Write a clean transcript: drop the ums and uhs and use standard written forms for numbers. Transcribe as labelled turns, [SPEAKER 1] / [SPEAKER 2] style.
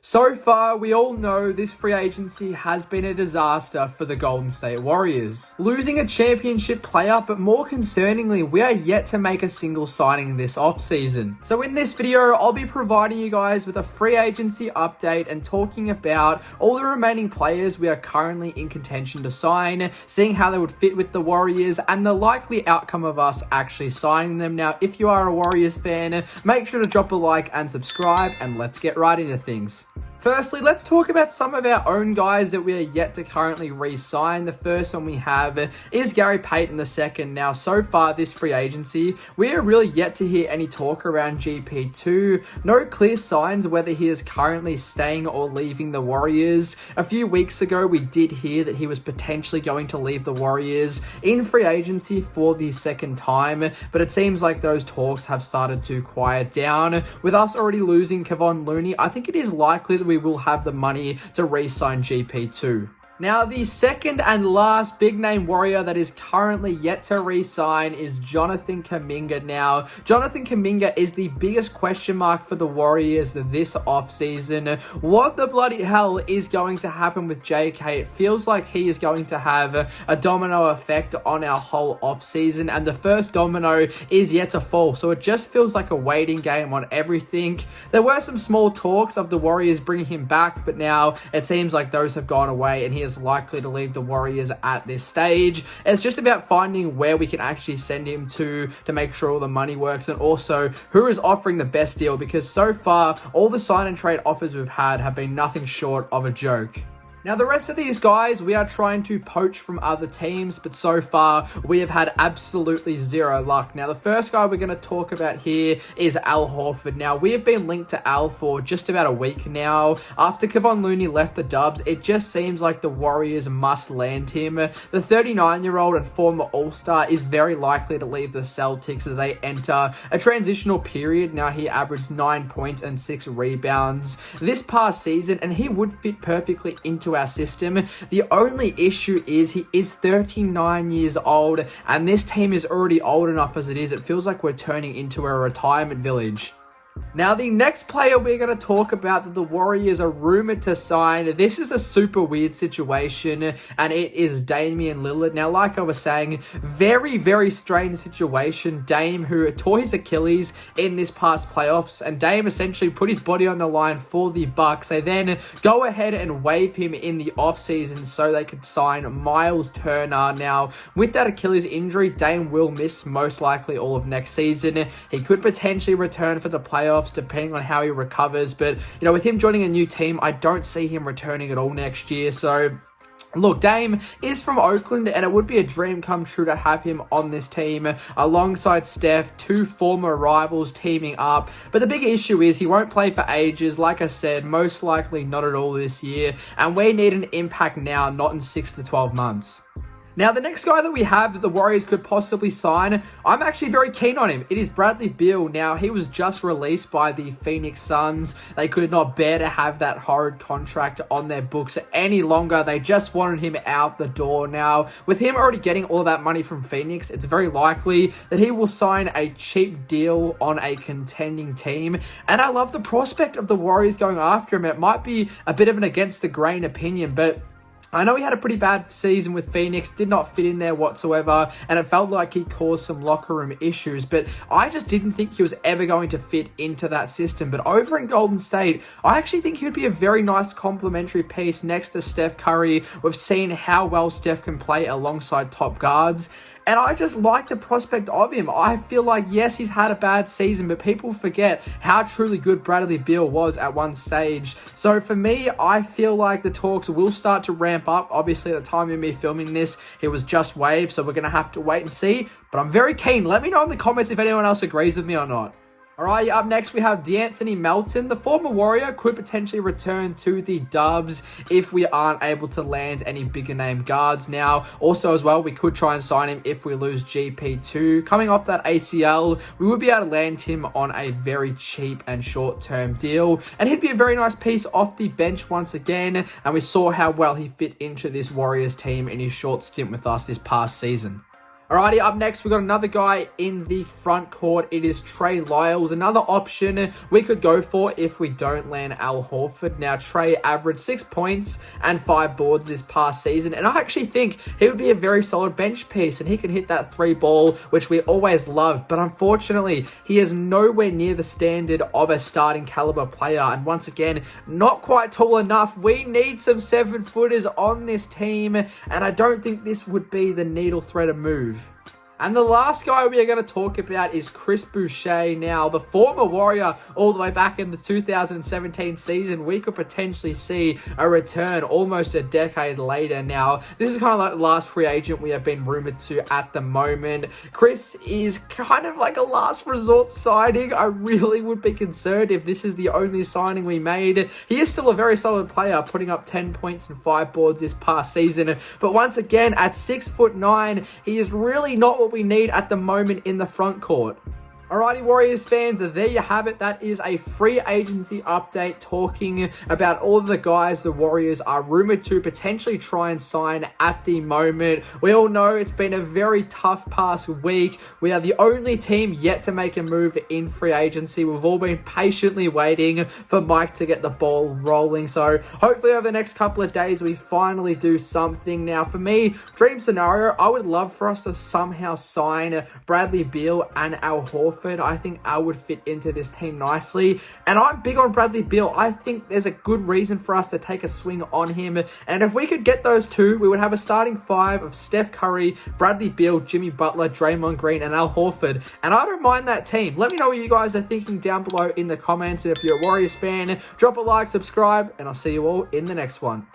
[SPEAKER 1] So far, we all know this free agency has been a disaster for the Golden State Warriors. Losing a championship player, but more concerningly, we are yet to make a single signing this offseason. So in this video, I'll be providing you guys with a free agency update and talking about all the remaining players we are currently in contention to sign, seeing how they would fit with the Warriors, and the likely outcome of us actually signing them. Now, if you are a Warriors fan, make sure to drop a like and subscribe, and let's get right into things. Firstly, let's talk about some of our own guys that we are yet to currently re-sign. The first one we have is Gary Payton II. Now, so far this free agency, we are really yet to hear any talk around GP2. No clear signs whether he is currently staying or leaving the Warriors. A few weeks ago, we did hear that he was potentially going to leave the Warriors in free agency for the second time, but it seems like those talks have started to quiet down. With us already losing Kevon Looney, I think it is likely that we will have the money to re-sign GP2. Now, the second and last big name Warrior that is currently yet to re-sign is Jonathan Kaminga. Now, Jonathan Kaminga is the biggest question mark for the Warriors this offseason. What the bloody hell is going to happen with JK? It feels like he is going to have a domino effect on our whole offseason, and the first domino is yet to fall. So it just feels like a waiting game on everything. There were some small talks of the Warriors bringing him back, but now it seems like those have gone away and he is likely to leave the Warriors at this stage. It's just about finding where we can actually send him to make sure all the money works, and also who is offering the best deal, because so far all the sign and trade offers we've had have been nothing short of a joke. Now, the rest of these guys, we are trying to poach from other teams, but so far, we have had absolutely zero luck. Now, the first guy we're going to talk about here is Hawford. Now, we have been linked to Al for just about a week now. After Kevon Looney left the Dubs, it just seems like the Warriors must land him. The 39-year-old and former All-Star is very likely to leave the Celtics as they enter a transitional period. Now, he averaged 9 points and 6 rebounds this past season, and he would fit perfectly into our system. The only issue is he is 39 years old, and this team is already old enough as it is. It feels like we're turning into a retirement village. Now, the next player we're going to talk about that the Warriors are rumored to sign, this is a super weird situation, and it is Damian Lillard. Now, like I was saying, very, very strange situation. Dame, who tore his Achilles in this past playoffs, and Dame essentially put his body on the line for the Bucks. They then go ahead and waive him in the offseason so they could sign Miles Turner. Now, with that Achilles injury, Dame will miss most likely all of next season. He could potentially return for the playoffs depending on how he recovers, but with him joining a new team, I don't see him returning at all next year. So look, Dame is from Oakland, and it would be a dream come true to have him on this team alongside Steph, two former rivals teaming up. But the big issue is he won't play for ages. Like I said, most likely not at all this year, and we need an impact now, not in 6 to 12 months. Now, the next guy that we have that the Warriors could possibly sign, I'm actually very keen on him. It is Bradley Beal. Now, he was just released by the Phoenix Suns. They could not bear to have that horrid contract on their books any longer. They just wanted him out the door. Now, with him already getting all of that money from Phoenix, it's very likely that he will sign a cheap deal on a contending team. And I love the prospect of the Warriors going after him. It might be a bit of an against the grain opinion, but I know he had a pretty bad season with Phoenix, did not fit in there whatsoever, and it felt like he caused some locker room issues, but I just didn't think he was ever going to fit into that system. But over in Golden State, I actually think he would be a very nice complementary piece next to Steph Curry. We've seen how well Steph can play alongside top guards, and I just like the prospect of him. I feel like, yes, he's had a bad season, but people forget how truly good Bradley Beal was at one stage. So for me, I feel like the talks will start to ramp up. Obviously, at the time of me filming this, he was just waived, so we're going to have to wait and see. But I'm very keen. Let me know in the comments if anyone else agrees with me or not. Alright, up next we have DeAnthony Melton. The former Warrior could potentially return to the Dubs if we aren't able to land any bigger name guards. Now, also as well, we could try and sign him if we lose GP2. Coming off that ACL, we would be able to land him on a very cheap and short-term deal, and he'd be a very nice piece off the bench once again, and we saw how well he fit into this Warriors team in his short stint with us this past season. Alrighty, up next, we've got another guy in the front court. It is Trey Lyles, another option we could go for if we don't land Al Hawford. Now, Trey averaged 6 points and 5 boards this past season, and I actually think he would be a very solid bench piece, and he can hit that 3 ball, which we always love, but unfortunately, he is nowhere near the standard of a starting caliber player, and once again, not quite tall enough. We need some 7-footers on this team, and I don't think this would be the needle threader move. And the last guy we are going to talk about is Chris Boucher. Now, the former Warrior all the way back in the 2017 season, we could potentially see a return almost a decade later. Now, this is kind of like the last free agent we have been rumored to at the moment. Chris is kind of like a last resort signing. I really would be concerned if this is the only signing we made. He is still a very solid player, putting up 10 points and 5 boards this past season. But once again, at 6'9", he is really not what we need at the moment in the front court. Alrighty, Warriors fans, there you have it. That is a free agency update talking about all of the guys the Warriors are rumored to potentially try and sign at the moment. We all know it's been a very tough past week. We are the only team yet to make a move in free agency. We've all been patiently waiting for Mike to get the ball rolling. So hopefully over the next couple of days, we finally do something. Now, for me, dream scenario, I would love for us to somehow sign Bradley Beal and Al Hawford. I think Al would fit into this team nicely. And I'm big on Bradley Beal. I think there's a good reason for us to take a swing on him. And if we could get those two, we would have a starting 5 of Steph Curry, Bradley Beal, Jimmy Butler, Draymond Green, and Al Hawford. And I don't mind that team. Let me know what you guys are thinking down below in the comments. And if you're a Warriors fan, drop a like, subscribe, and I'll see you all in the next one.